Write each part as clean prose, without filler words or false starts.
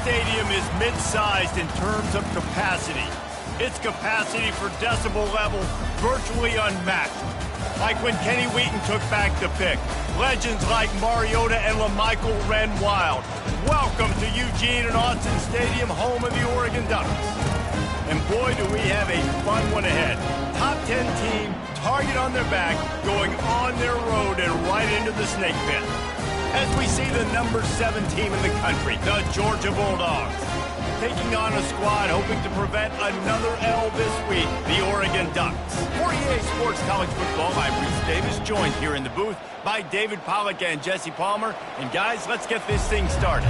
stadium is mid-sized in terms of capacity. Its capacity for decibel level virtually unmatched. Like when Kenny Wheaton took back the pick. Legends like Mariota and LaMichael ran wild. Welcome to Eugene and Austin Stadium, home of the Oregon Ducks. And boy, do we have a fun one ahead. Top 10 team, target on their back, going on their road and right into the snake pit. As we see the number 7 team in the country, the Georgia Bulldogs, taking on a squad hoping to prevent another L this week, the Oregon Ducks. For EA Sports College Football, I'm Reese Davis, joined here in the booth by David Pollack and Jesse Palmer. And guys, let's get this thing started.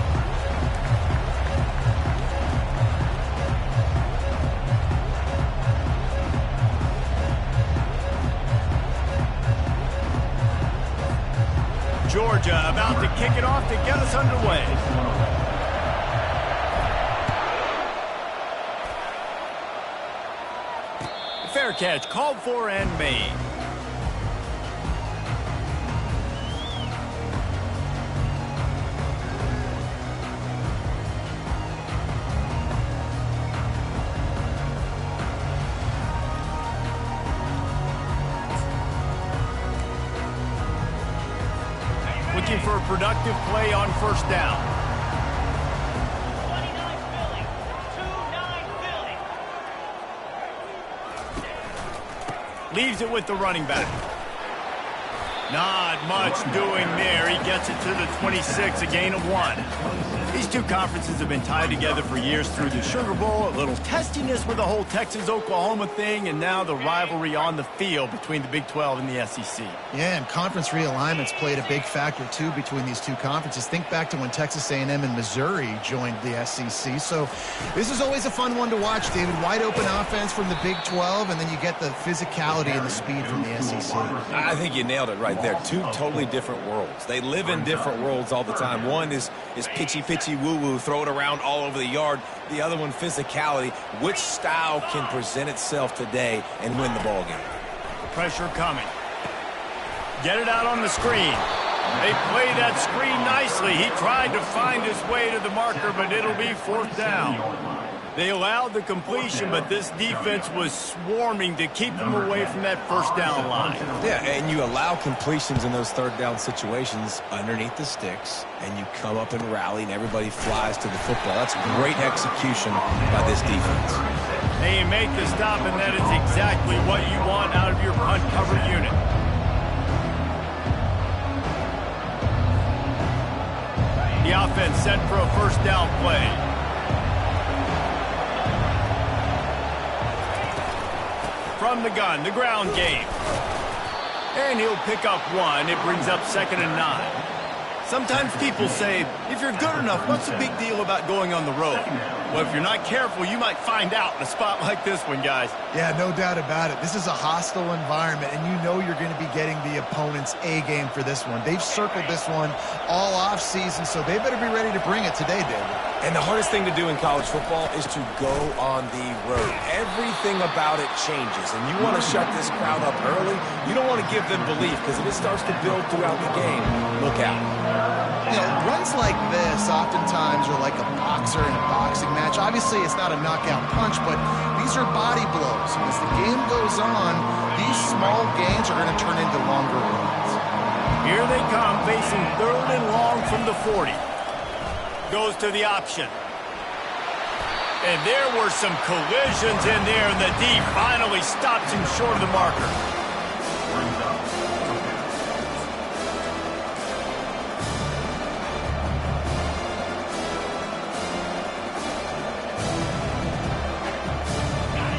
Georgia about to kick it off to get us underway. Fair catch, called for and made. Looking for a productive play on first down. 29 Philly. 2-9 Philly. Leaves it with the running back. Not much doing there. He gets it to the 26, a gain of 1. These two conferences have been tied together for years through the Sugar Bowl, a little testiness with the whole Texas-Oklahoma thing, and now the rivalry on the field between the Big 12 and the SEC. Yeah, and conference realignments played a big factor, too, between these two conferences. Think back to when Texas A&M and Missouri joined the SEC. So this is always a fun one to watch, David. Wide open offense from the Big 12, and then you get the physicality and the speed from the SEC. I think you nailed it right there. Two totally different worlds. They live in different worlds all the time. One is pitchy woo-woo, throw it around all over the yard. The other one, physicality. Which style can present itself today and win the ball game? Pressure coming. Get it out on the screen. They played that screen nicely. He tried to find his way to the marker, but it'll be 4th down. They allowed the completion, but this defense was swarming to keep them away from that first down line. Yeah, and you allow completions in those third down situations underneath the sticks, and you come up and rally, and everybody flies to the football. That's great execution by this defense. They make the stop, and that is exactly what you want out of your punt cover unit. The offense set for a first down play. From the gun, the ground game. And he'll pick up 1. It brings up 2nd and 9. Sometimes people say, if you're good enough, what's the big deal about going on the road? Well, if you're not careful, you might find out in a spot like this one, guys. Yeah, no doubt about it. This is a hostile environment, and you know you're going to be getting the opponent's A game for this one. They've circled this one all offseason, so they better be ready to bring it today, David. And the hardest thing to do in college football is to go on the road. Everything about it changes, and you want to shut this crowd up early. You don't want to give them belief, because if it starts to build throughout the game, look out. You know, runs like this oftentimes are like a boxer in a boxing match. Obviously, it's not a knockout punch, but these are body blows. As the game goes on, these small gains are going to turn into longer runs. Here they come, facing 3rd and long from the 40. Goes to the option. And there were some collisions in there, and the D finally stops him short of the marker.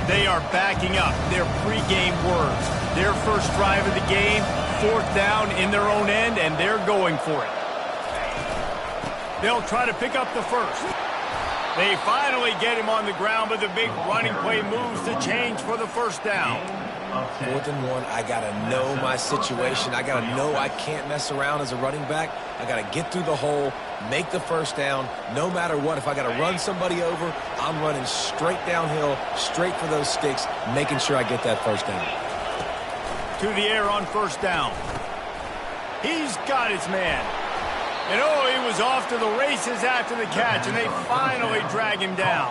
They are backing up their pregame words. Their first drive of the game, 4th down in their own end, and they're going for it. They'll try to pick up the first. They finally get him on the ground, but the big running play moves to change for the first down. 4th and 1, I got to know my situation. I got to know I can't mess around as a running back. I got to get through the hole, make the first down, no matter what. If I got to run somebody over, I'm running straight downhill, straight for those sticks, making sure I get that first down. To the air on first down. He's got his man. And oh, he was off to the races after the catch, and they finally drag him down.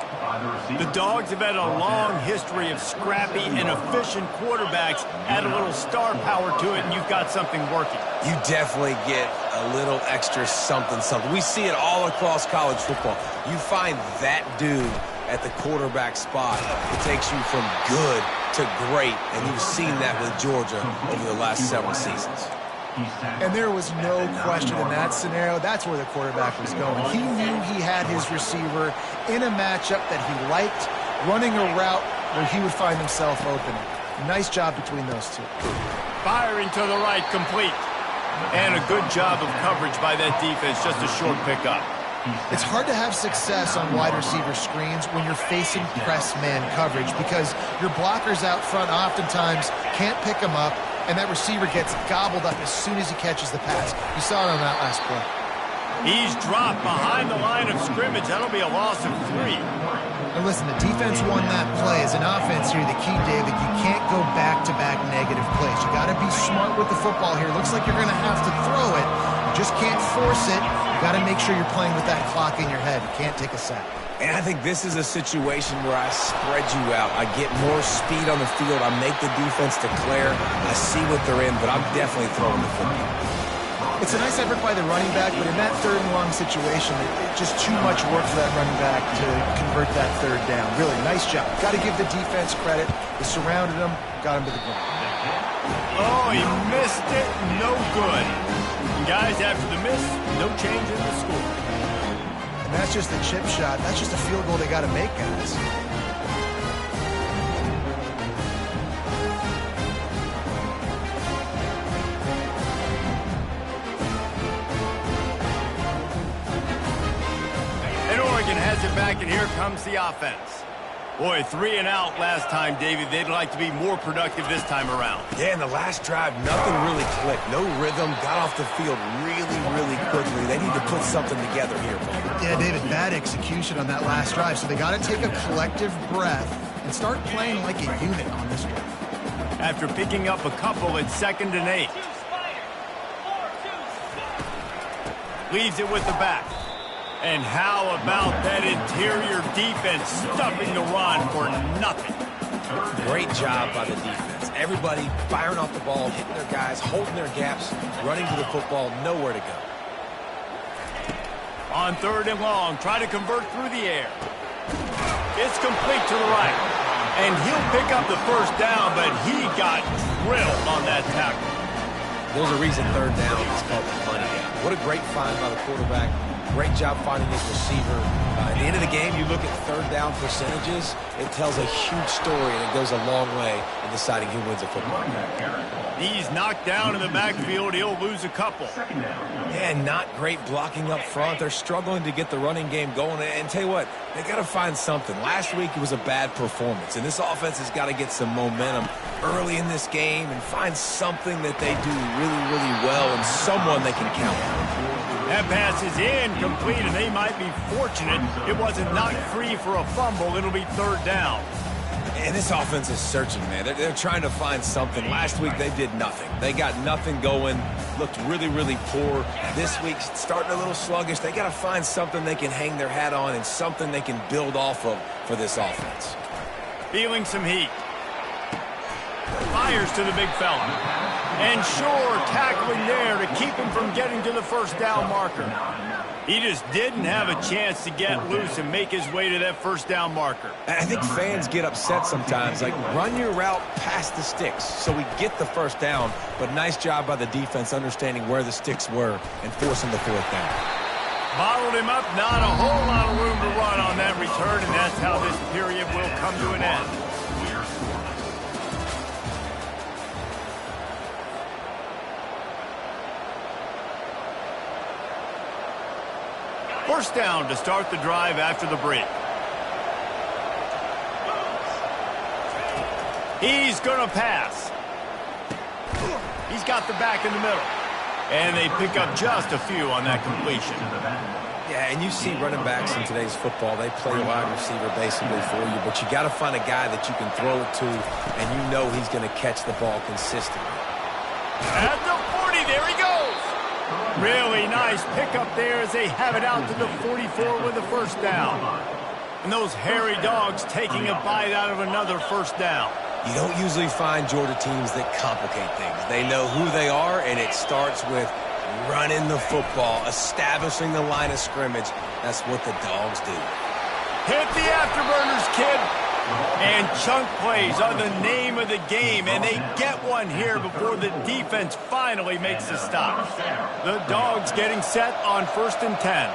The Dogs have had a long history of scrappy and efficient quarterbacks. Add a little star power to it, and you've got something working. You definitely get a little extra something. We see it all across college football. You find that dude at the quarterback spot. It takes you from good to great, and you've seen that with Georgia over the last several seasons. And there was no question in that scenario. That's where the quarterback was going. He knew he had his receiver in a matchup that he liked, running a route where he would find himself open. Nice job between those two. Firing to the right, complete. And a good job of coverage by that defense, just a short pickup. It's hard to have success on wide receiver screens when you're facing press man coverage because your blockers out front oftentimes can't pick them up, and that receiver gets gobbled up as soon as he catches the pass. You saw it on that last play. He's dropped behind the line of scrimmage. That'll be a loss of 3. And listen, the defense won that play. As an offense here, the key, David, you can't go back-to-back negative plays. You got to be smart with the football here. Looks like you're going to have to throw it. You just can't force it. You got to make sure you're playing with that clock in your head. You can't take a sack. And I think this is a situation where I spread you out. I get more speed on the field. I make the defense declare. I see what they're in, but I'm definitely throwing the football. It's a nice effort by the running back, but in that third and long situation, it's just too much work for that running back to convert that third down. Really, nice job. Got to give the defense credit. They surrounded him, got him to the ground. Oh, he missed it. No good. And guys, after the miss, no change in the score. And that's just the chip shot. That's just a field goal they got to make, guys. Has it back, and here comes the offense. Boy, 3 and out last time, David. They'd like to be more productive this time around. Yeah, in the last drive, nothing really clicked. No rhythm, got off the field really quickly. They need to put something together here, Paul. Yeah, David, bad execution on that last drive, so they got to take a collective breath and start playing like a unit on this drive. After picking up a couple at 2nd and 8. Leaves it with the back. And how about that interior defense stuffing the run for nothing? Great job by the defense. Everybody firing off the ball, hitting their guys, holding their gaps, running to the football, nowhere to go. On 3rd and long, try to convert through the air. It's complete to the right. And he'll pick up the first down, but he got drilled on that tackle. There's a reason 3rd down is called the money down. What a great find by the quarterback. Great job finding his receiver. At the end of the game, you look at 3rd down percentages. It tells a huge story, and it goes a long way in deciding who wins a football game. He's knocked down in the backfield. He'll lose a couple. Yeah, not great blocking up front. They're struggling to get the running game going. And tell you what, they got to find something. Last week, it was a bad performance, and this offense has got to get some momentum early in this game and find something that they do really well and someone they can count on. That pass is incomplete, and they might be fortunate it wasn't knocked free for a fumble. It'll be 3rd down. And this offense is searching, man. They're trying to find something. Last week, they did nothing. They got nothing going, looked really poor. This week, starting a little sluggish. They got to find something they can hang their hat on and something they can build off of for this offense. Feeling some heat. Fires to the big fella. And sure, tackling there to keep him from getting to the first down marker. He just didn't have a chance to get loose and make his way to that first down marker. I think fans get upset sometimes. Like, run your route past the sticks so we get the first down. But nice job by the defense understanding where the sticks were and forcing the 4th down. Bottled him up, not a whole lot of room to run on that return, and that's how this period will come to an end. First down to start the drive after the break. He's going to pass. He's got the back in the middle. And they pick up just a few on that completion. Yeah, and you see running backs in today's football, they play wide receiver basically for you, but you got to find a guy that you can throw it to, and you know he's going to catch the ball consistently. At the 40, there he goes. Really nice pickup there as they have it out to the 44 with a first down. And those hairy dogs taking a bite out of another first down. You don't usually find Georgia teams that complicate things. They know who they are, and it starts with running the football, establishing the line of scrimmage. That's what the dogs do. Hit the afterburners, kid. And chunk plays are the name of the game, and they get one here before the defense finally makes the stop. The dogs getting set on 1st and 10.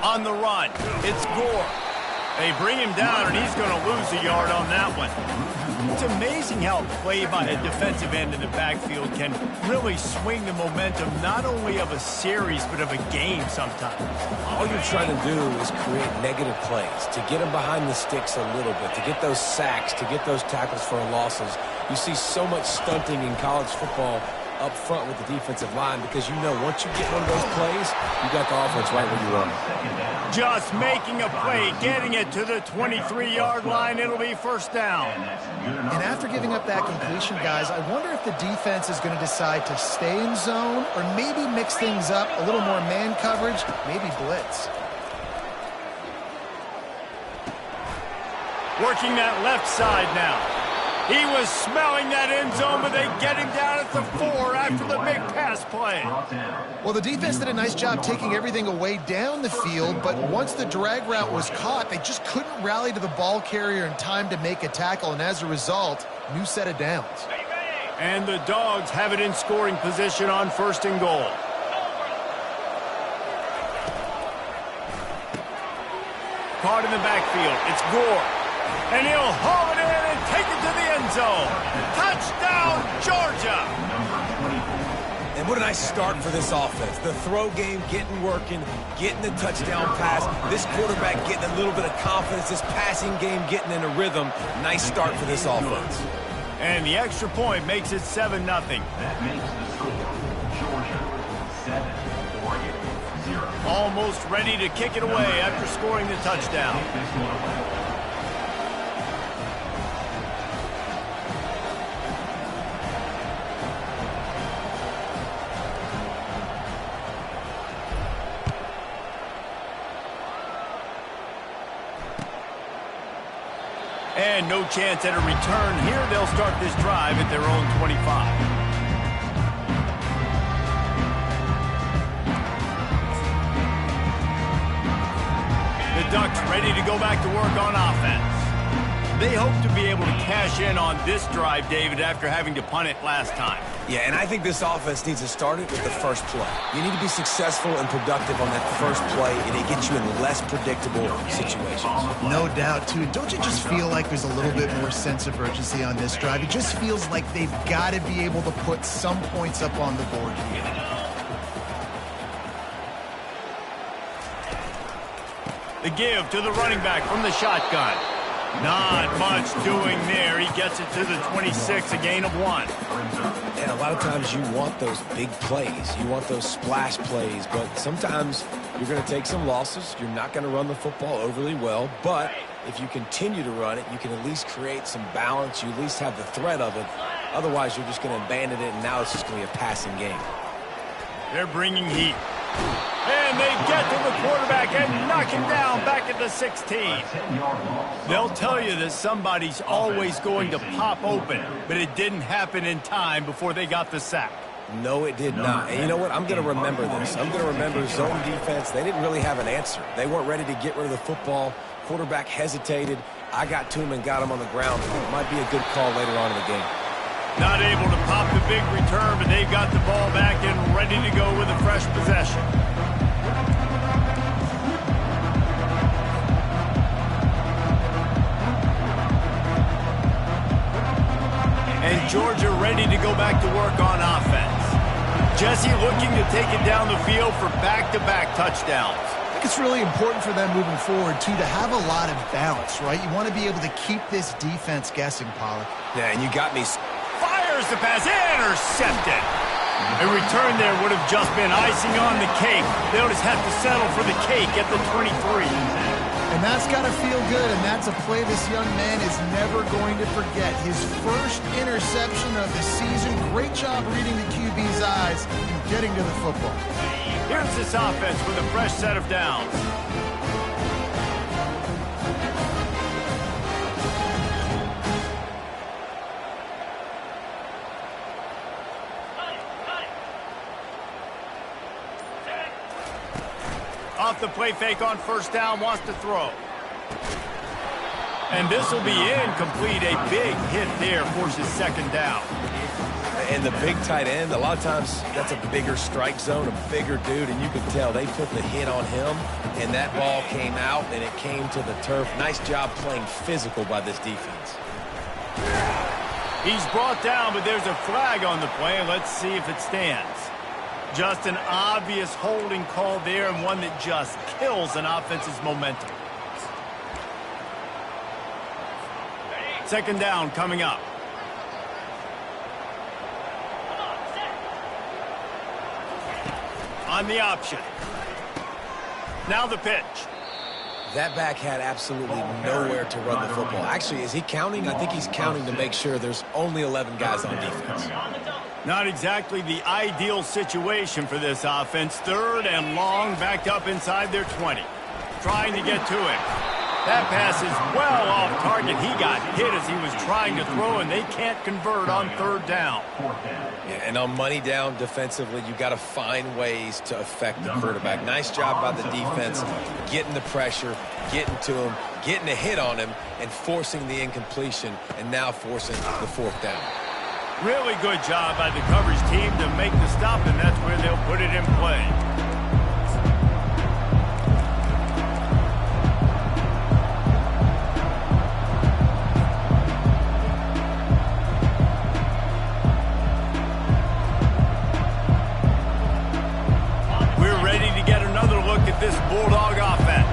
On the run, it's Gore. They bring him down, and he's going to lose a yard on that one. It's amazing how a play by a defensive end in the backfield can really swing the momentum not only of a series but of a game sometimes. All you're trying to do is create negative plays, to get them behind the sticks a little bit, to get those sacks, to get those tackles for losses. You see so much stunting in college football up front with the defensive line because you know once you get one of those plays, you got the offense right where you want it. Just making a play, getting it to the 23-yard line. It'll be first down. And after giving up that completion, guys, I wonder if the defense is going to decide to stay in zone or maybe mix things up, a little more man coverage, maybe blitz. Working that left side now. He was smelling that end zone, but they get him down at the 4 after the big pass play. Well, the defense did a nice job taking everything away down the field, but once the drag route was caught, they just couldn't rally to the ball carrier in time to make a tackle, and as a result, new set of downs. And the dogs have it in scoring position on 1st and goal. Caught in the backfield. It's Gore. And he'll haul it in and take it to the end zone. Touchdown, Georgia! And what a nice start for this offense. The throw game getting working, getting the touchdown pass. This quarterback getting a little bit of confidence. This passing game getting in a rhythm. Nice start for this offense. And the extra point makes it 7-0. That makes the score Georgia 7-0. Almost ready to kick it away after scoring the touchdown. And no chance at a return here. They'll start this drive at their own 25. The Ducks ready to go back to work on offense. They hope to be able to cash in on this drive, David, after having to punt it last time. Yeah, and I think this offense needs to start it with the first play. You need to be successful and productive on that first play, and it gets you in less predictable situations. No doubt, too. Don't you just feel like there's a little bit more sense of urgency on this drive? It just feels like they've got to be able to put some points up on the board here. The give to the running back from the shotgun. Not much doing there. He gets it to the 26, a gain of 1. And a lot of times you want those big plays. You want those splash plays, but sometimes you're going to take some losses. You're not going to run the football overly well, but if you continue to run it, you can at least create some balance. You at least have the threat of it. Otherwise, you're just going to abandon it, and now it's just going to be a passing game. They're bringing heat. And they get to the quarterback and knock him down back at the 16. They'll tell you that somebody's always going to pop open, but it didn't happen in time before they got the sack. No, it did not. And you know what? I'm going to remember this. I'm going to remember zone defense. They didn't really have an answer. They weren't ready to get rid of the football. Quarterback hesitated. I got to him and got him on the ground. It might be a good call later on in the game. Not able to pop the big return, but they've got the ball back and ready to go with a fresh possession. And Georgia ready to go back to work on offense. Jesse looking to take it down the field for back-to-back touchdowns. I think it's really important for them moving forward, too, to have a lot of bounce, right? You want to be able to keep this defense guessing, Pollock. Yeah, and you got me. Fires the pass, intercepted. A return there would have just been icing on the cake. They'll just have to settle for the cake at the 23. And And that's got to feel good, and that's a play this young man is never going to forget. His first interception of the season. Great job reading the QB's eyes and getting to the football. Here's this offense with a fresh set of downs. Off the play fake on first down, wants to throw. And this will be incomplete. A big hit there forces second down. And the big tight end, a lot of times that's a bigger strike zone, a bigger dude, and you can tell they put the hit on him, and that ball came out, and it came to the turf. Nice job playing physical by this defense. He's brought down, but there's a flag on the play, and let's see if it stands. Just an obvious holding call there, and one that just kills an offense's momentum. Second down coming up. On the option. Now the pitch. That back had absolutely nowhere to run the football. Actually, is he counting? I think he's counting to make sure there's only 11 guys on defense. Not exactly the ideal situation for this offense. Third and long, backed up inside their 20. Trying to get to him. That pass is well off target. He got hit as he was trying to throw, and they can't convert on third down. Yeah, and on money down defensively, you got to find ways to affect the quarterback. Nice job by the defense, getting the pressure, getting to him, getting a hit on him, and forcing the incompletion, and now forcing the fourth down. Really good job by the coverage team to make the stop, and that's where they'll put it in play. We're ready to get another look at this Bulldog offense.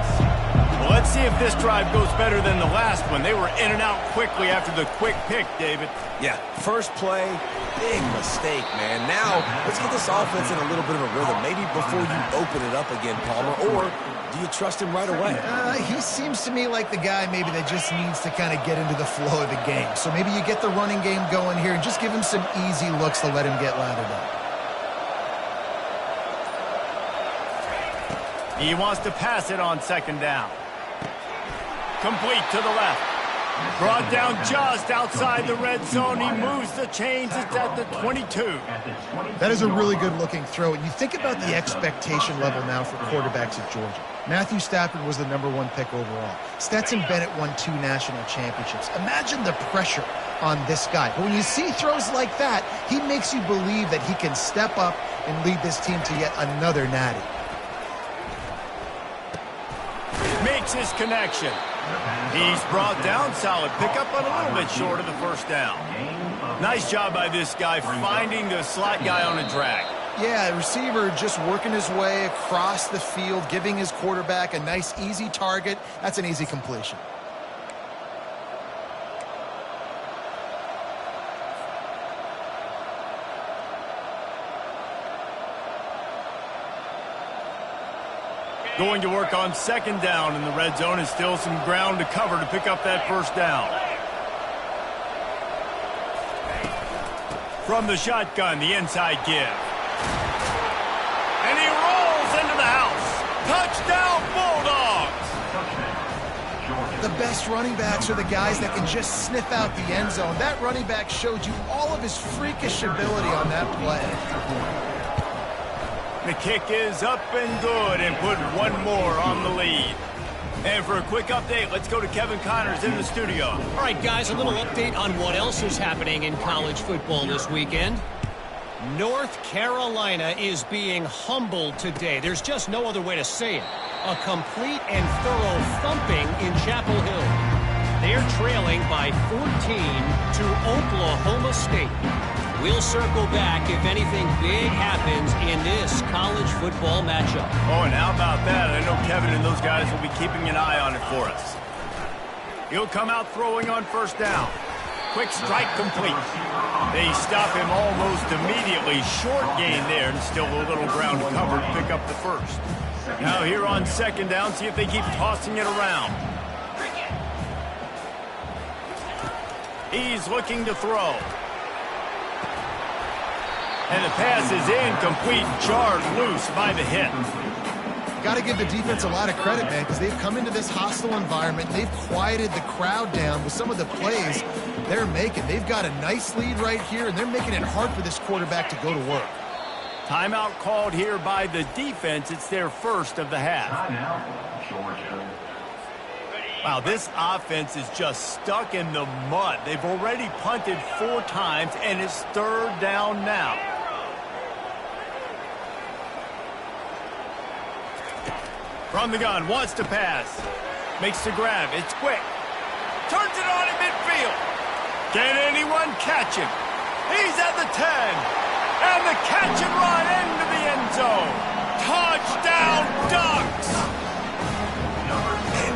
Well, let's see if this drive goes better than the last one. They were in and out quickly after the quick pick, David. Yeah, first play, big mistake, man. Now, let's get this offense in a little bit of a rhythm. Maybe before you open it up again, Palmer, or do you trust him right away? He seems to me like the guy maybe that just needs to kind of get into the flow of the game. So maybe you get the running game going here and just give him some easy looks to let him get lathered up. He wants to pass it on second down. Complete to the left. Brought down just outside the red zone. He moves the chains. It's at the 22. That is a really good-looking throw. And you think about the expectation level now for quarterbacks at Georgia. Matthew Stafford was the #1 pick overall. Stetson Bennett won 2 national championships. Imagine the pressure on this guy. But when you see throws like that, he makes you believe that he can step up and lead this team to yet another natty. Makes his connection. He's brought down. Solid pickup, but a little bit short of the first down. Nice job by this guy finding the slot guy on a drag. Yeah, receiver just working his way across the field, giving his quarterback a nice, easy target. That's an easy completion. Going to work on second down in the red zone, and still some ground to cover to pick up that first down. From the shotgun, the inside give. And he rolls into the house. Touchdown, Bulldogs! The best running backs are the guys that can just sniff out the end zone. That running back showed you all of his freakish ability on that play. The kick is up and good, and put one more on the lead. And for a quick update, let's go to Kevin Connors in the studio. All right, guys, a little update on what else is happening in college football this weekend. North Carolina is being humbled today. There's just no other way to say it. A complete and thorough thumping in Chapel Hill. They're trailing by 14 to Oklahoma State. We'll circle back if anything big happens in this college football matchup. Oh, and how about that? I know Kevin and those guys will be keeping an eye on it for us. He'll come out throwing on first down. Quick strike complete. They stop him almost immediately. Short gain there, and still a little ground to cover to pick up the first. Now here on second down, see if they keep tossing it around. He's looking to throw. And the pass is incomplete, charged loose by the hit. Got to give the defense a lot of credit, man, because they've come into this hostile environment. They've quieted the crowd down with some of the plays they're making. They've got a nice lead right here, and they're making it hard for this quarterback to go to work. Timeout called here by the defense. It's their first of the half. Timeout, Georgia. Wow, this offense is just stuck in the mud. They've already punted 4 times, and it's third down now. From the gun, wants to pass. Makes the grab. It's quick. Turns it on in midfield. Can anyone catch him? He's at the 10. And the catch and run into the end zone. Touchdown, Ducks!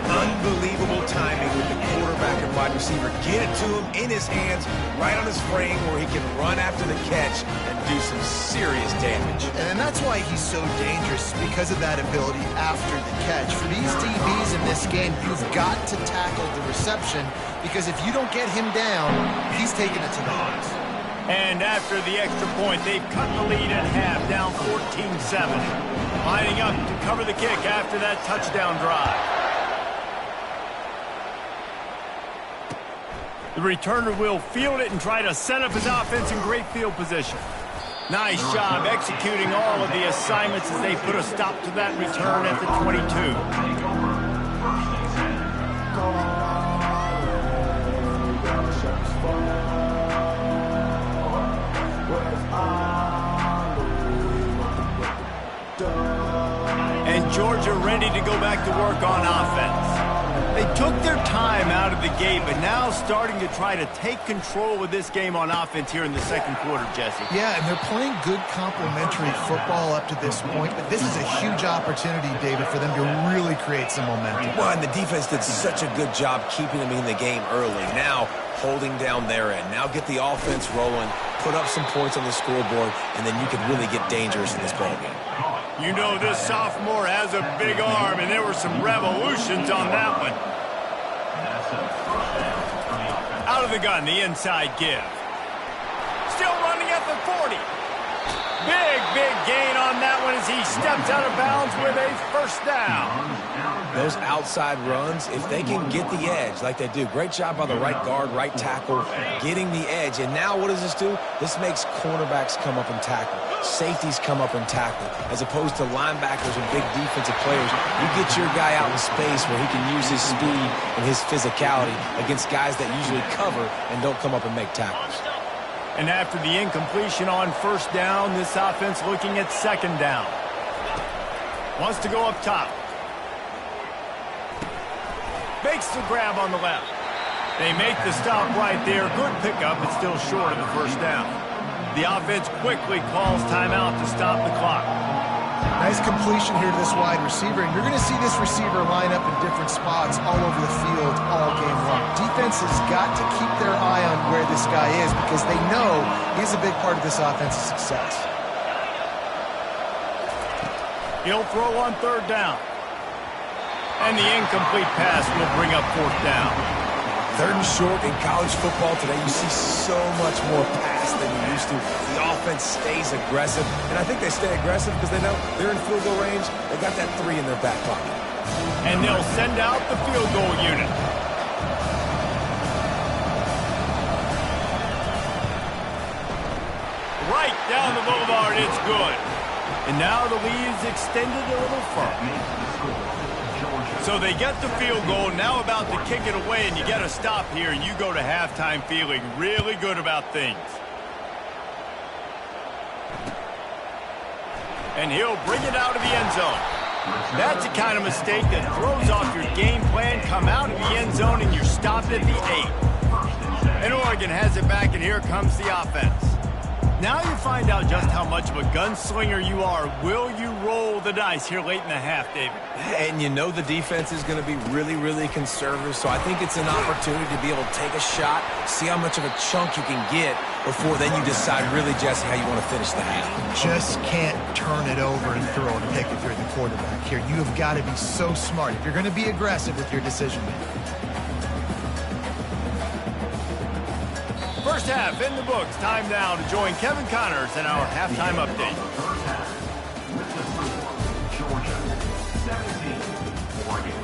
Unbelievable timing with the quarterback and wide receiver. Get it to him in his hands, right on his frame where he can run after the catch and do some serious damage. And that's why he's so dangerous, because of that ability after the catch. For these DBs in this game, you've got to tackle the reception, because if you don't get him down, he's taking it to the house. And after the extra point, they've cut the lead in half, down 14-7. Lining up to cover the kick after that touchdown drive. The returner will field it and try to set up his offense in great field position. Nice job executing all of the assignments as they put a stop to that return at the 22. And Georgia ready to go back to work on offense. They took their time out of the gate, but now starting to try to take control of this game on offense here in the second quarter, Jesse. Yeah, and they're playing good complementary football up to this point, but this is a huge opportunity, David, for them to really create some momentum. Well, and the defense did such a good job keeping them in the game early. Now, holding down their end. Now get the offense rolling, put up some points on the scoreboard, and then you can really get dangerous in this ballgame. You know this sophomore has a big arm, and there were some revolutions on that one. Out of the gun, the inside give. Still running at the 40. Big gain on that one as he steps out of bounds with a first down. Those outside runs, if they can get the edge like they do, great job by the right guard, right tackle, getting the edge. And now what does this do? This makes cornerbacks come up and tackle. Safeties come up and tackle. As opposed to linebackers and big defensive players, you get your guy out in space where he can use his speed and his physicality against guys that usually cover and don't come up and make tackles. And after the incompletion on first down, this offense looking at second down. Wants to go up top. Makes the grab on the left. They make the stop right there. Good pickup, but still short of the first down. The offense quickly calls timeout to stop the clock. Nice completion here to this wide receiver, and you're going to see this receiver line up in different spots all over the field all game long. Defense has got to keep their eye on where this guy is because they know he's a big part of this offense's success. He'll throw on third down. And the incomplete pass will bring up fourth down. Third and short in college football today, you see so much more pass than you used to. The offense stays aggressive, and I think they stay aggressive because they know they're in field goal range. They got that 3 in their back pocket. And they'll send out the field goal unit. Right down the boulevard, it's good. And now the lead is extended a little further. So they get the field goal, now about to kick it away, and you get a stop here, and you go to halftime feeling really good about things. And he'll bring it out of the end zone. That's the kind of mistake that throws off your game plan. Come out of the end zone, and you're stopped at the 8. And Oregon has it back, and here comes the offense. Now you find out just how much of a gunslinger you are. Will you roll the dice here late in the half, David? And you know the defense is going to be really, really conservative, so I think it's an opportunity to be able to take a shot, see how much of a chunk you can get before then you decide really, Jesse, how you want to finish the half. Just can't turn it over and throw it and pick if you're the quarterback here. You have got to be so smart if you're going to be aggressive with your decision making. First half in the books. Time now to join Kevin Connors in our halftime update. First half. With the score, Georgia 17, Oregon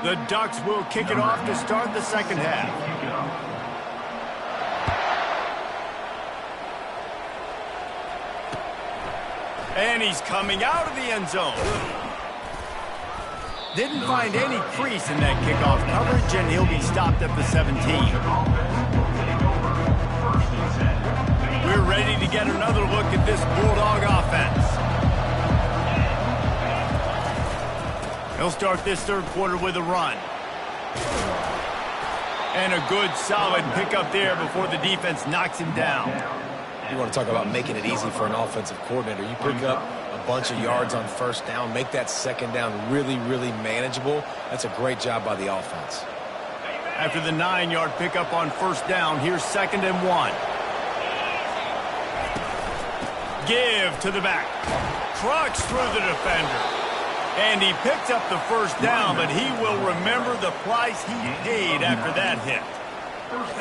7. The Ducks will kick it off to start the second half. And he's coming out of the end zone. Didn't find any crease in that kickoff coverage, and he'll be stopped at the 17. We're ready to get another look at this Bulldog offense. He'll start this third quarter with a run. And a good, solid pickup there before the defense knocks him down. You want to talk about making it easy for an offensive coordinator. You pick up a bunch of yards on first down, make that second down really, really manageable. That's a great job by the offense. After the 9-yard pickup on first down, here's 2nd and 1. Give to the back. Trucks through the defender. And he picks up the first down, but he will remember the price he paid after that hit.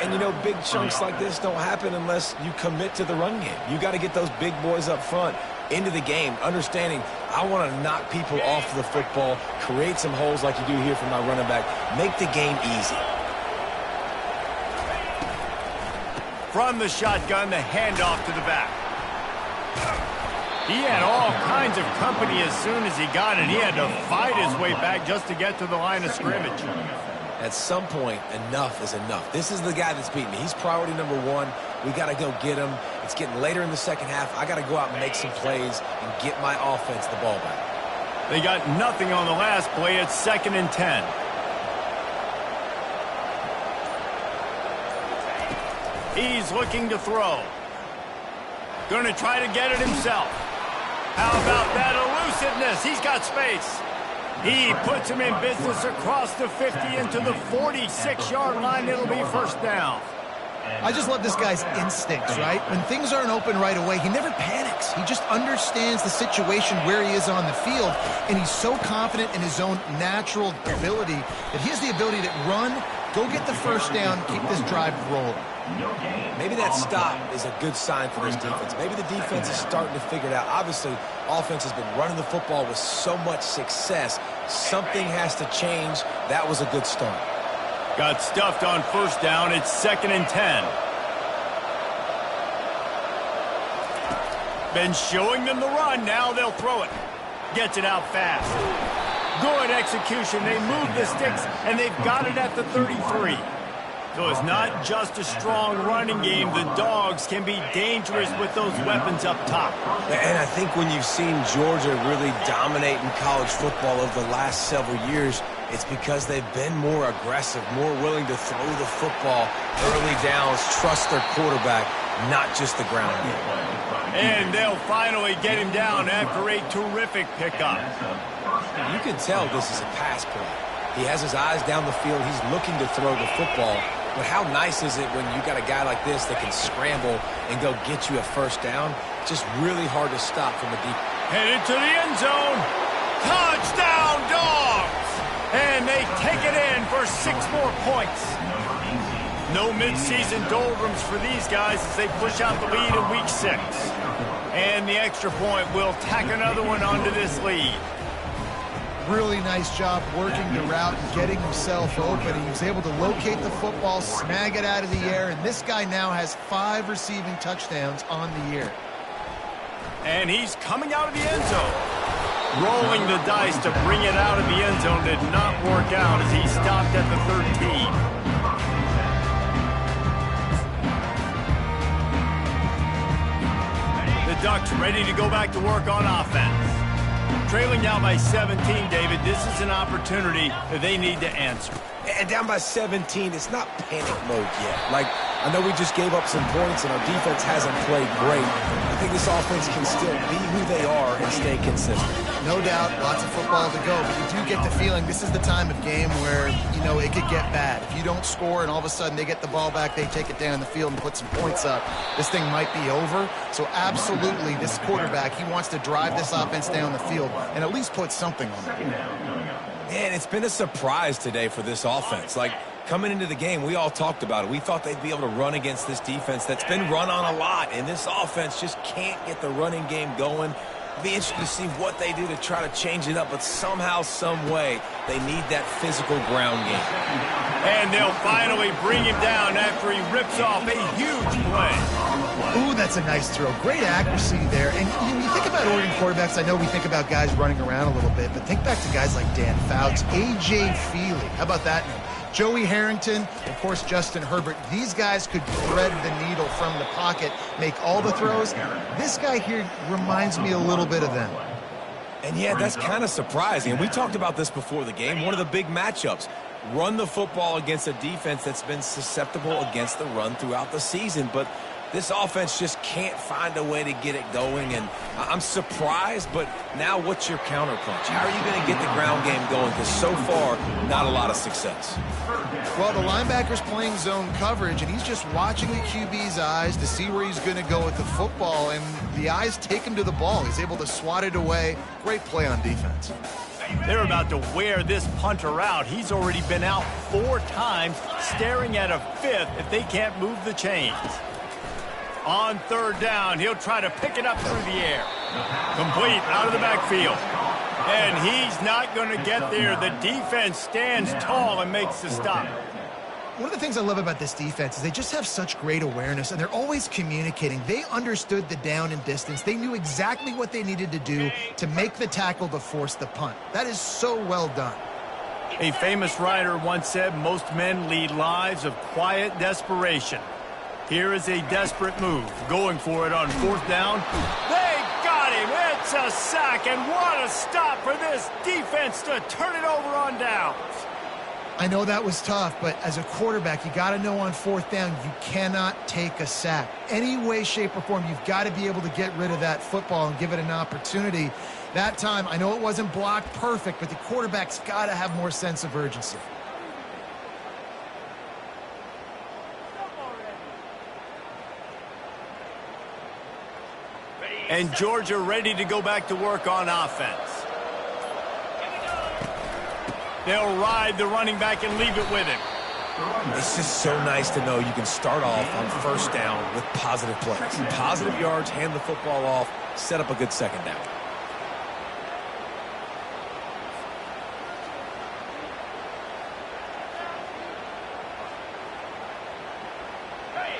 And, you know, big chunks like this don't happen unless you commit to the run game. You got to get those big boys up front into the game, understanding I want to knock people off the football, create some holes like you do here for my running back, make the game easy. From the shotgun, the handoff to the back. He had all kinds of company as soon as he got it. He had to fight his way back just to get to the line of scrimmage. At some point, enough is enough. This is the guy that's beating me. He's priority number 1. We got to go get him. It's getting later in the second half. I got to go out and make some plays and get my offense the ball back. They got nothing on the last play. It's 2nd and 10. He's looking to throw. Going to try to get it himself. How about that elusiveness? He's got space. He puts him in business across the 50 into the 46-yard line. It'll be first down. I just love this guy's instincts, right? When things aren't open right away, he never panics. He just understands the situation where he is on the field, and he's so confident in his own natural ability that he has the ability to run, go get the first down, keep this drive rolling. Maybe that stop is a good sign for this defense. Maybe the defense is starting to figure it out. Obviously, offense has been running the football with so much success. Something has to change. That was a good start. Got stuffed on first down. It's 2nd and 10. Been showing them the run. Now they'll throw it. Gets it out fast. Good execution. They move the sticks, and they've got it at the 33. So it's not just a strong running game. The Dogs can be dangerous with those weapons up top. And I think when you've seen Georgia really dominate in college football over the last several years, it's because they've been more aggressive, more willing to throw the football early downs, trust their quarterback, not just the ground game. And they'll finally get him down after a terrific pickup. You can tell this is a pass play. He has his eyes down the field. He's looking to throw the football. But how nice is it when you got a guy like this that can scramble and go get you a first down? Just really hard to stop from the deep. Headed to the end zone. Touchdown, Dogs! And they take it in for 6 more points. No midseason doldrums for these guys as they push out the lead in week 6. And the extra point will tack another one onto this lead. Really nice job working the route and getting himself open. He was able to locate the football, snag it out of the air, and this guy now has 5 receiving touchdowns on the year. And he's coming out of the end zone. Rolling the dice to bring it out of the end zone did not work out as he stopped at the 13. The Ducks ready to go back to work on offense. Trailing now by 17, David, this is an opportunity that they need to answer. And down by 17, it's not panic mode yet. Like, I know we just gave up some points and our defense hasn't played great. I think this offense can still be who they are and stay consistent. No doubt, lots of football to go, but you do get the feeling this is the time of game where, you know, it could get bad. If you don't score and all of a sudden they get the ball back, they take it down the field and put some points up, this thing might be over. So absolutely, this quarterback, he wants to drive this offense down the field and at least put something on it. Man, it's been a surprise today for this offense. Like, coming into the game, we all talked about it. We thought they'd be able to run against this defense that's been run on a lot, and this offense just can't get the running game going. It'll be interesting to see what they do to try to change it up, but somehow, some way, they need that physical ground game. And they'll finally bring him down after he rips off a huge play. Ooh, that's a nice throw. Great accuracy there. And you think about Oregon quarterbacks, I know we think about guys running around a little bit, but think back to guys like Dan Fouts, A.J. Feely. How about that name? Joey Harrington, of course, Justin Herbert. These guys could thread the needle from the pocket, make all the throws. This guy here reminds me a little bit of them. And yeah, that's kind of surprising. And we talked about this before the game. One of the big matchups. Run the football against a defense that's been susceptible against the run throughout the season. But this offense just can't find a way to get it going. And I'm surprised, but now what's your counterpunch? How are you going to get the ground game going? Because so far, not a lot of success. Well, the linebacker's playing zone coverage, and he's just watching the QB's eyes to see where he's going to go with the football, and the eyes take him to the ball. He's able to swat it away. Great play on defense. They're about to wear this punter out. He's already been out 4 times, staring at a 5th if they can't move the chains. On 3rd down, he'll try to pick it up through the air. Complete out of the backfield. And he's not going to get there. The defense stands tall and makes the stop. One of the things I love about this defense is they just have such great awareness, and they're always communicating. They understood the down and distance. They knew exactly what they needed to do to make the tackle to force the punt. That is so well done. A famous writer once said, most men lead lives of quiet desperation. Here is a desperate move. Going for it on 4th down. They got him. It's a sack, and what a stop for this defense to turn it over on downs. I know that was tough, but as a quarterback, you got to know on 4th down, you cannot take a sack. Any way, shape, or form, you've got to be able to get rid of that football and give it an opportunity. That time, I know it wasn't blocked perfect, but the quarterback's got to have more sense of urgency. And Georgia ready to go back to work on offense. They'll ride the running back and leave it with him. It's just so nice to know you can start off on 1st down with positive plays. Positive yards, hand the football off, set up a good 2nd down.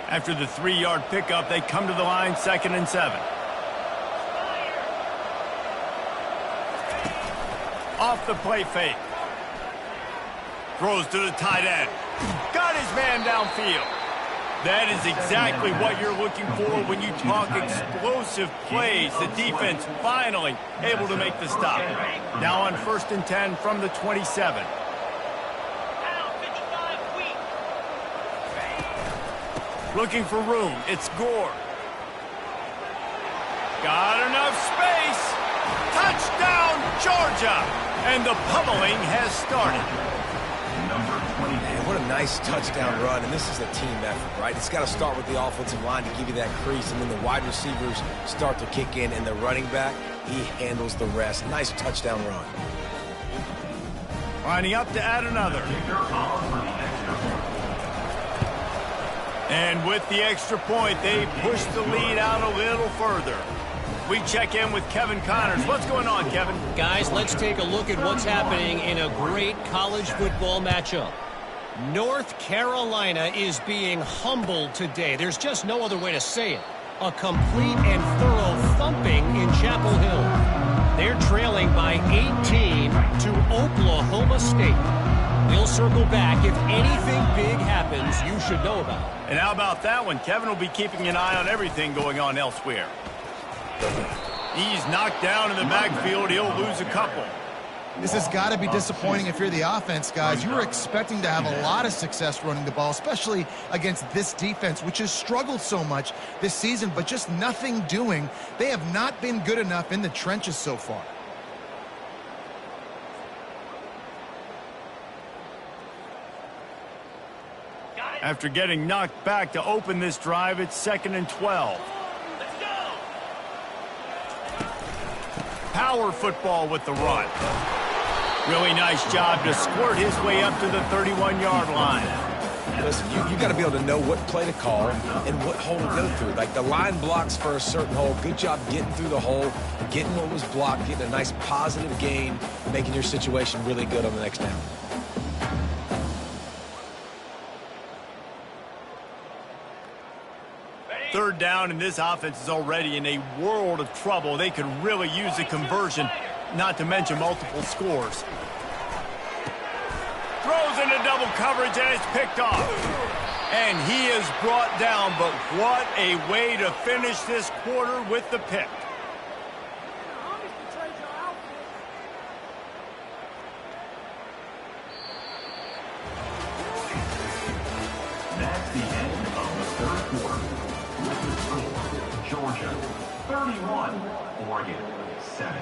After the 3-yard pickup, they come to the line, 2nd and 7. Off the play fake. Throws to the tight end. Got his man downfield. That is exactly what you're looking for when you talk explosive plays. The defense finally able to make the stop. Now on 1st and 10 from the 27. Looking for room. It's Gore. Got enough space. Touchdown, Georgia. And the pummeling has started. Man, what a nice touchdown run, and this is a team effort, right? It's got to start with the offensive line to give you that crease, and then the wide receivers start to kick in, and the running back, he handles the rest. Nice touchdown run. Lining up to add another. And with the extra point, they push the lead out a little further. We check in with Kevin Connors. What's going on, Kevin? Guys, let's take a look at what's happening in a great college football matchup. North Carolina is being humbled today. There's just no other way to say it. A complete and thorough thumping in Chapel Hill. They're trailing by 18 to Oklahoma State. We'll circle back. If anything big happens, you should know about it. And how about that one? Kevin will be keeping an eye on everything going on elsewhere. He's knocked down in the backfield. He'll lose a couple. This has got to be disappointing if you're the offense, guys. You were expecting to have a lot of success running the ball, especially against this defense, which has struggled so much this season, but just nothing doing. They have not been good enough in the trenches so far. After getting knocked back to open this drive, it's 2nd and 12. Power football with the run. Really nice job to squirt his way up to the 31-yard line. Listen, you got to be able to know what play to call and what hole to go through. Like the line blocks for a certain hole. Good job getting through the hole, getting what was blocked, getting a nice positive gain, making your situation really good on the next down. Third down, and this offense is already in a world of trouble. They could really use a conversion, not to mention multiple scores. Throws into double coverage, and it's picked off. And he is brought down, but what a way to finish this quarter with the pick. That's the end of the third quarter. With the score, Georgia 31, Oregon 7.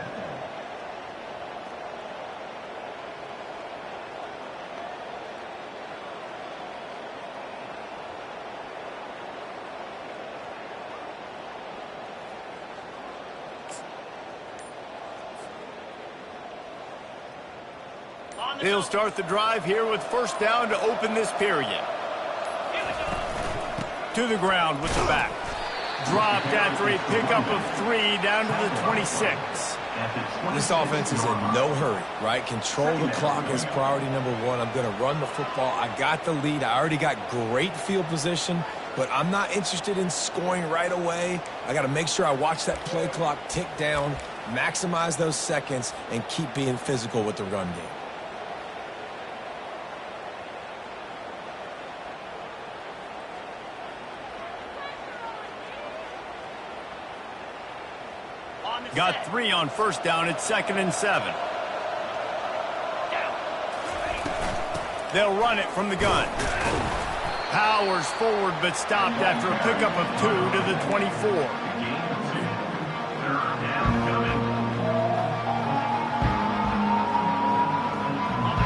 They'll start the drive here with first down to open this period. To the ground with the back. Dropped after a pickup of 3 down to the 26. This offense is in no hurry, right? Control the clock is priority number 1. I'm going to run the football. I got the lead. I already got great field position, but I'm not interested in scoring right away. I got to make sure I watch that play clock tick down, maximize those seconds, and keep being physical with the run game. Got 3 on first down. It's 2nd and 7. They'll run it from the gun. Powers forward, but stopped after a pickup of 2 to the 24.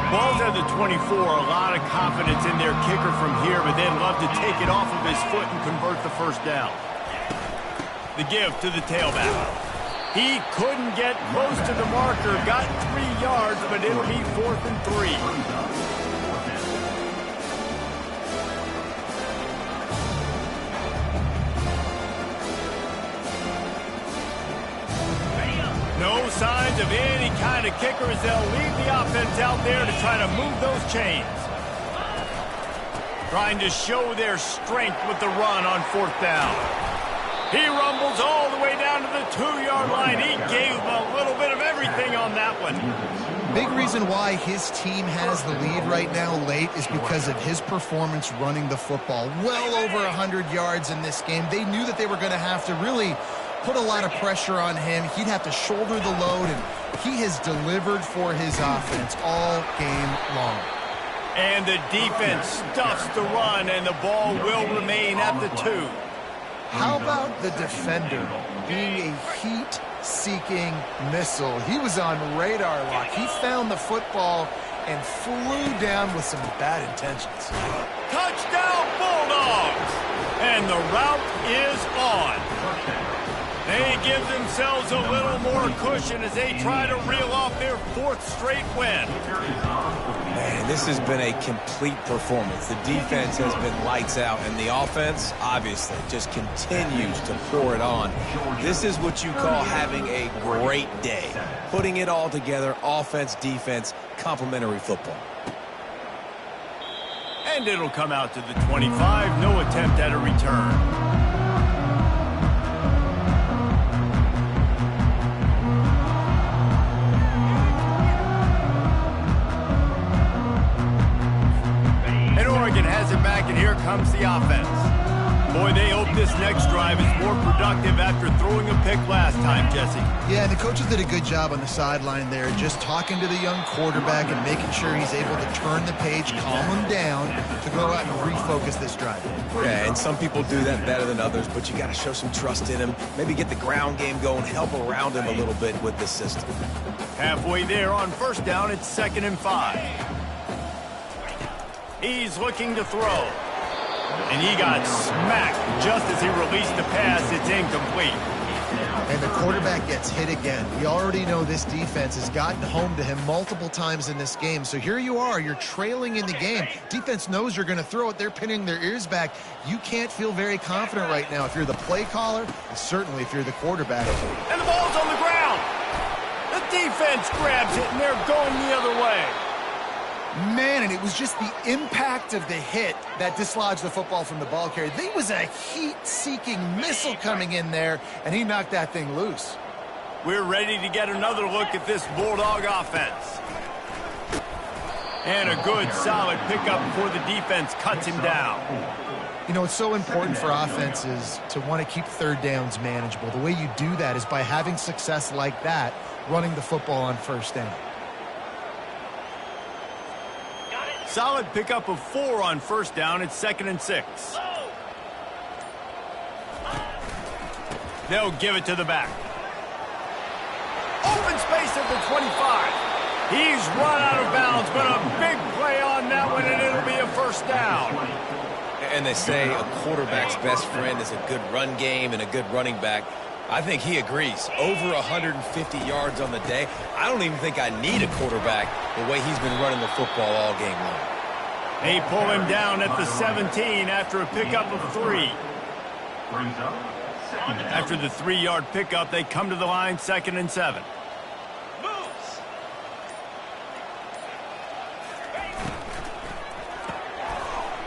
Ball's at the 24. A lot of confidence in their kicker from here, but they'd love to take it off of his foot and convert the first down. The give to the tailback. He couldn't get close to the marker, got 3 yards, but it'll be 4th and 3. No signs of any kind of kickers. They'll leave the offense out there to try to move those chains. Trying to show their strength with the run on 4th down. He rumbles all the way down to the 2-yard line. He gave a little bit of everything on that one. Big reason why his team has the lead right now late is because of his performance running the football. Well over 100 yards in this game. They knew that they were going to have to really put a lot of pressure on him. He'd have to shoulder the load, and he has delivered for his offense all game long. And the defense stuffs the run, and the ball will remain at the 2. How about the defender being a heat-seeking missile? He was on radar lock. He found the football and flew down with some bad intentions. Touchdown, Bulldogs! And the route is on. They give themselves a little more cushion as they try to reel off their 4th straight win. Man, this has been a complete performance. The defense has been lights out, and the offense, obviously, just continues to pour it on. This is what you call having a great day. Putting it all together, offense, defense, complementary football. And it'll come out to the 25. No attempt at a return. And Oregon has it back, and here comes the offense. Boy, they hope this next drive is more productive after throwing a pick last time, Jesse. Yeah, and the coaches did a good job on the sideline there, just talking to the young quarterback and making sure he's able to turn the page, calm him down to go out and refocus this drive. Yeah, and some people do that better than others, but you got to show some trust in him. Maybe get the ground game going, help around him a little bit with the system. Halfway there on first down, it's 2nd and 5. He's looking to throw. And he got smacked just as he released the pass. It's incomplete. And the quarterback gets hit again. We already know this defense has gotten home to him multiple times in this game. So here you are, you're trailing in the game. Defense knows you're going to throw it. They're pinning their ears back. You can't feel very confident right now if you're the play caller, and certainly if you're the quarterback. And the ball's on the ground. The defense grabs it, and they're going the other way. Man, and it was just the impact of the hit that dislodged the football from the ball carrier. There was a heat-seeking missile coming in there, and he knocked that thing loose. We're ready to get another look at this Bulldog offense. And a good, solid pickup before the defense cuts him down. You know, it's so important for offenses to want to keep third downs manageable. The way you do that is by having success like that, running the football on first down. Solid pickup of 4 on first down. It's 2nd and 6. They'll give it to the back. Open space at the 25. He's run out of bounds, but a big play on that one, and it'll be a first down. And they say a quarterback's best friend is a good run game and a good running back. I think he agrees. Over 150 yards on the day. I don't even think I need a quarterback the way he's been running the football all game long. They pull him down at the 17 after a pickup of 3. After the 3-yard pickup, they come to the line 2nd and 7.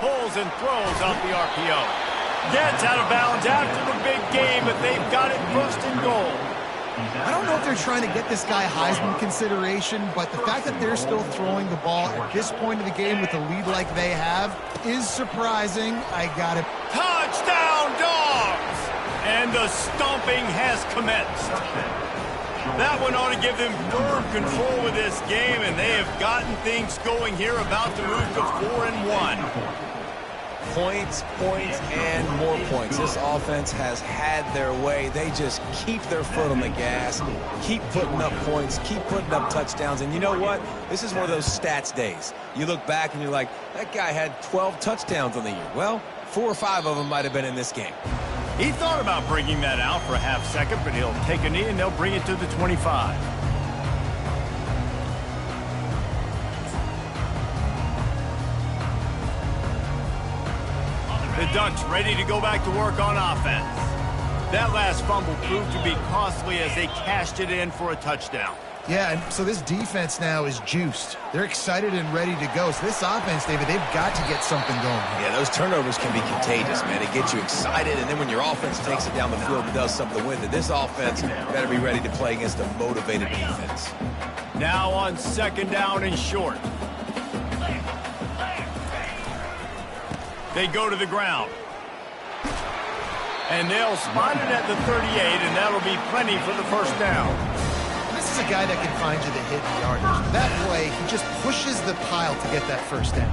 Pulls and throws out the RPO. Gets out of bounds after the big game, but they've got it 1st and goal. I don't know if they're trying to get this guy Heisman consideration, but the fact that they're still throwing the ball at this point of the game with a lead like they have is surprising. I got it. Touchdown, Dogs! And the stomping has commenced. That one ought to give them firm control of this game, and they have gotten things going here, about to move to 4-1. Points, points, and more points. This offense has had their way. They just keep their foot on the gas, keep putting up points, keep putting up touchdowns. And you know what? This is one of those stats days. You look back and you're like, that guy had 12 touchdowns on the year. Well, 4 or 5 of them might have been in this game. He thought about bringing that out for a half second, but he'll take a knee and they'll bring it to the 25. The Ducks ready to go back to work on offense. That last fumble proved to be costly as they cashed it in for a touchdown. Yeah, and so this defense now is juiced. They're excited and ready to go. So this offense, David, they've got to get something going. Yeah, those turnovers can be contagious, man. It gets you excited, and then when your offense takes it down the field and does something with it, this offense better be ready to play against a motivated defense. Now on 2nd down and short. They go to the ground. And they'll spot it at the 38, and that'll be plenty for the first down. This is a guy that can find you the hidden yardage. That play, he just pushes the pile to get that first down.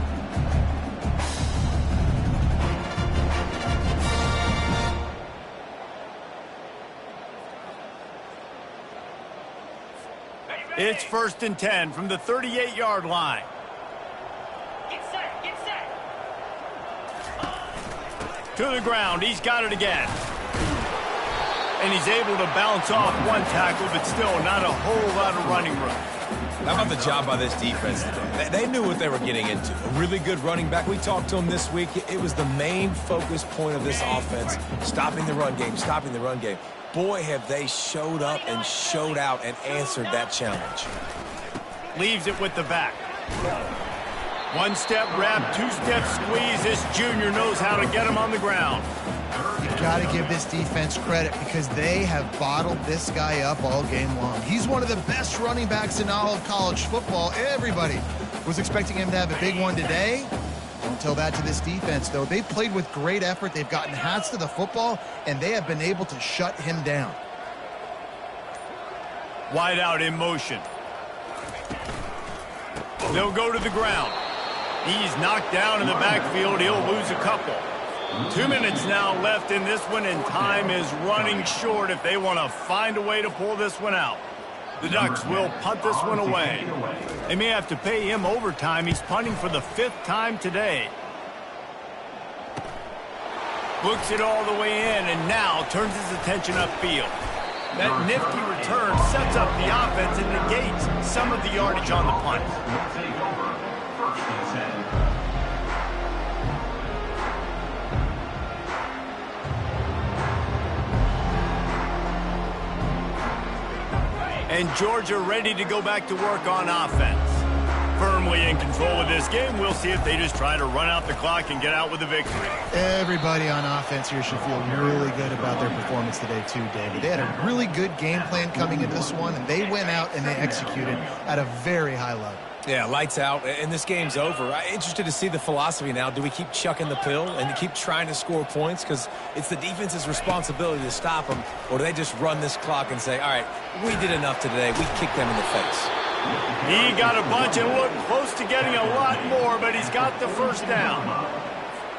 It's 1st and 10 from the 38-yard line. To the ground. He's got it again. And he's able to bounce off one tackle, but still not a whole lot of running room. How about the job by this defense today? They knew what they were getting into. A really good running back. We talked to him this week. It was the main focus point of this offense, stopping the run game, stopping the run game. Boy, have they showed up and showed out and answered that challenge. Leaves it with the back. 1-step wrap, 2-step squeeze. This junior knows how to get him on the ground. You've got to give this defense credit because they have bottled this guy up all game long. He's one of the best running backs in all of college football. Everybody was expecting him to have a big one today. Don't tell that to this defense, though. They've played with great effort. They've gotten hats to the football, and they have been able to shut him down. Wide out in motion. They'll go to the ground. He's knocked down in the backfield. He'll lose a couple. 2 minutes now left in this one, and time is running short if they want to find a way to pull this one out. The Ducks will punt this one away. They may have to pay him overtime. He's punting for the 5th time today. Looks it all the way in, and now turns his attention upfield. That nifty return sets up the offense and negates some of the yardage on the punt. Take over. First and 10. And Georgia ready to go back to work on offense. Firmly in control of this game. We'll see if they just try to run out the clock and get out with a victory. Everybody on offense here should feel really good about their performance today too, David. They had a really good game plan coming into this one, and they went out and they executed at a very high level. Yeah, lights out, and this game's over. I'm interested to see the philosophy now. Do we keep chucking the pill and keep trying to score points? Because it's the defense's responsibility to stop them, or do they just run this clock and say, all right, we did enough today. We kicked them in the face. He got a bunch and looked close to getting a lot more, but he's got the first down.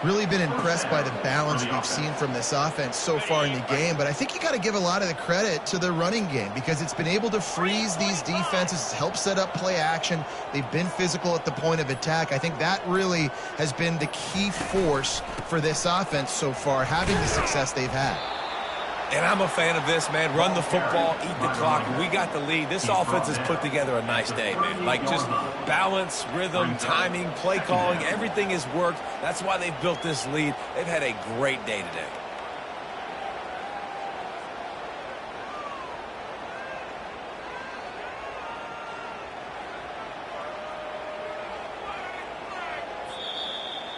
Really been impressed by the balance we've seen from this offense so far in the game, but I think you got to give a lot of the credit to the running game because it's been able to freeze these defenses, help set up play action. They've been physical at the point of attack. I think that really has been the key force for this offense so far, having the success they've had. And I'm a fan of this, man. Run the football, eat the clock. We got the lead. This offense has put together a nice day, man. Like just balance, rhythm, timing, play calling, everything has worked. That's why they've built this lead. They've had a great day today.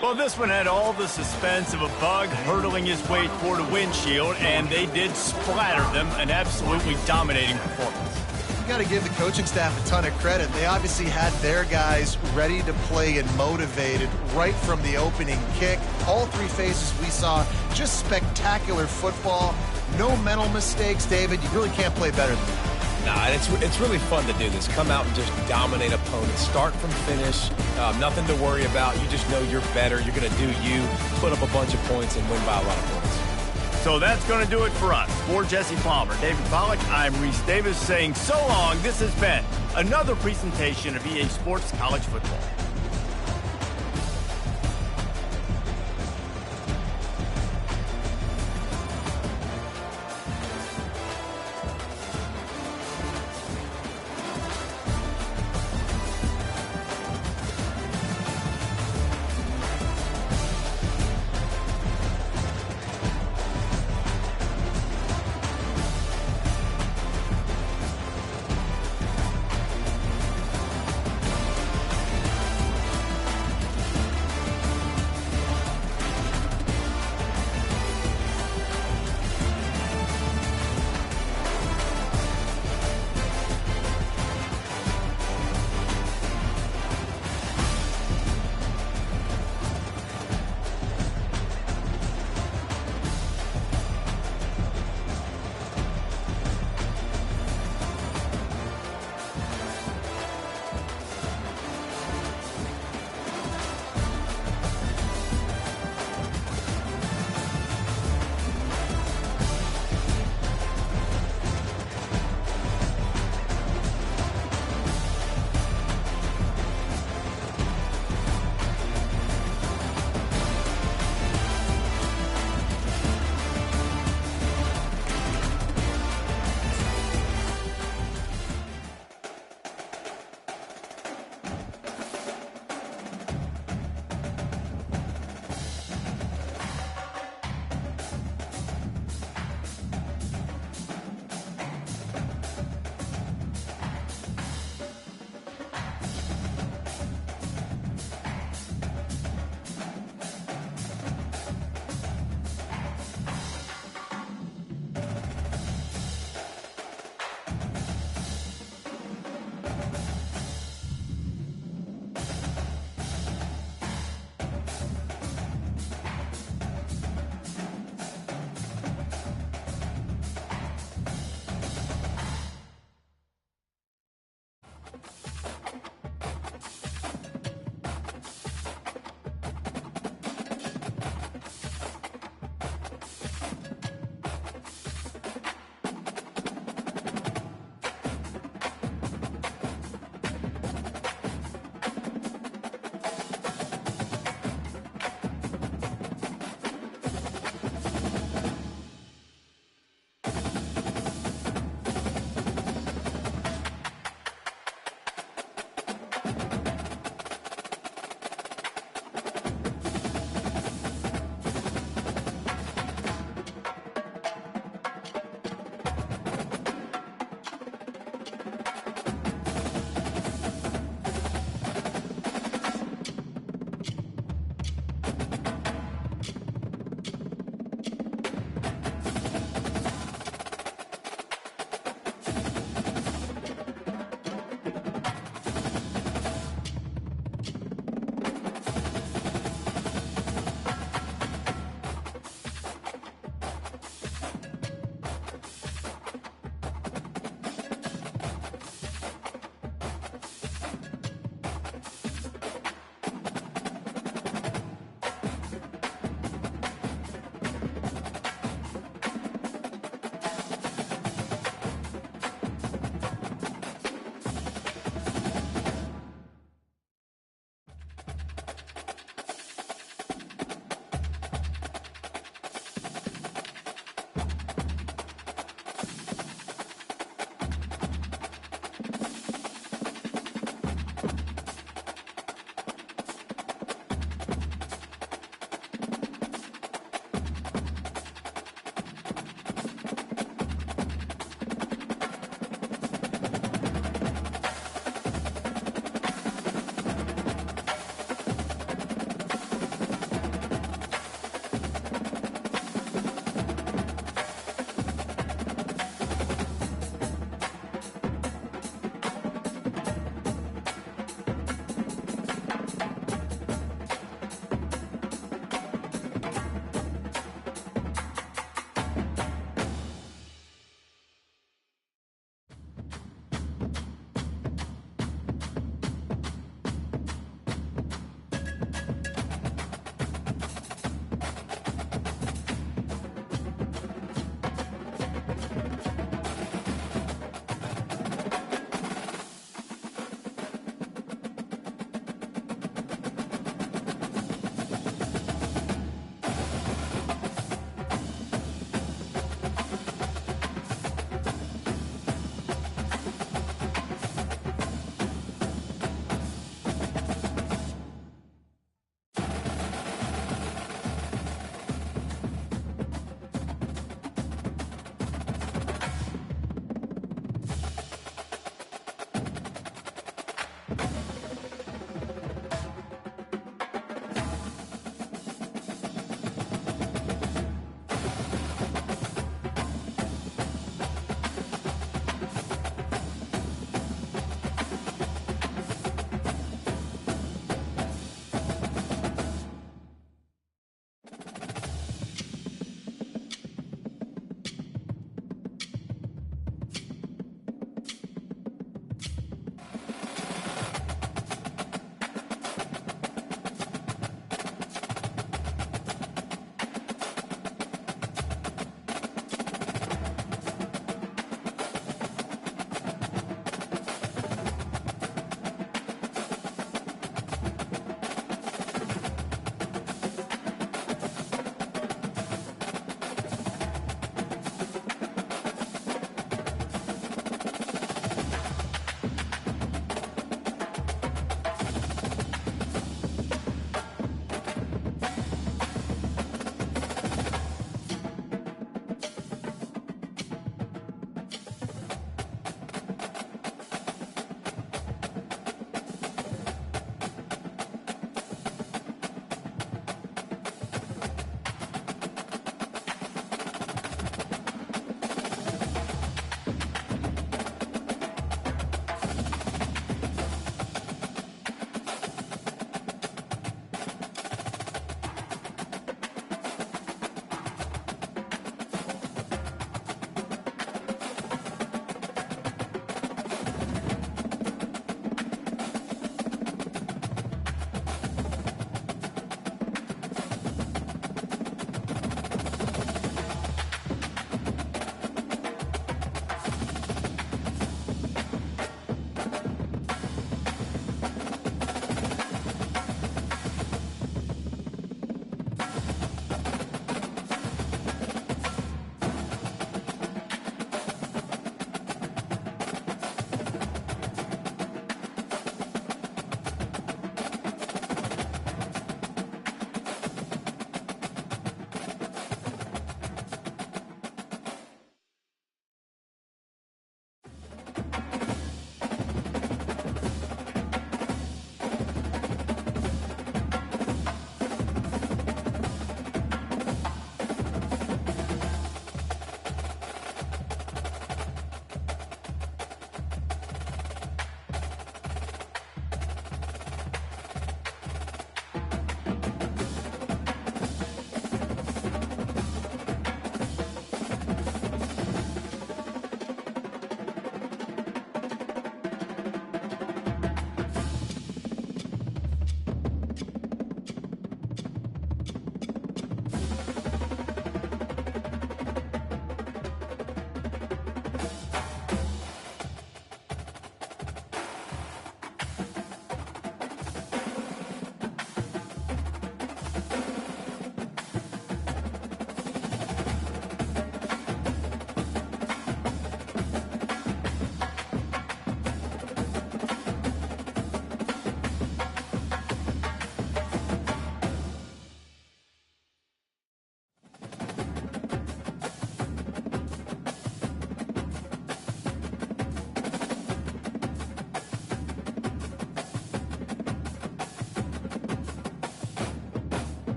Well, this one had all the suspense of a bug hurtling his way toward a windshield, and they did splatter them. An absolutely dominating performance. You got to give the coaching staff a ton of credit. They obviously had their guys ready to play and motivated right from the opening kick. All 3 phases we saw, just spectacular football. No mental mistakes, David. You really can't play better than that. Nah, it's really fun to do this. Come out and just dominate opponents. Start from finish. Nothing to worry about. You just know you're better. You're going to do you, put up a bunch of points, and win by a lot of points. So that's going to do it for us. For Jesse Palmer, David Pollack, I'm Reese Davis saying so long. This has been another presentation of EA Sports College Football.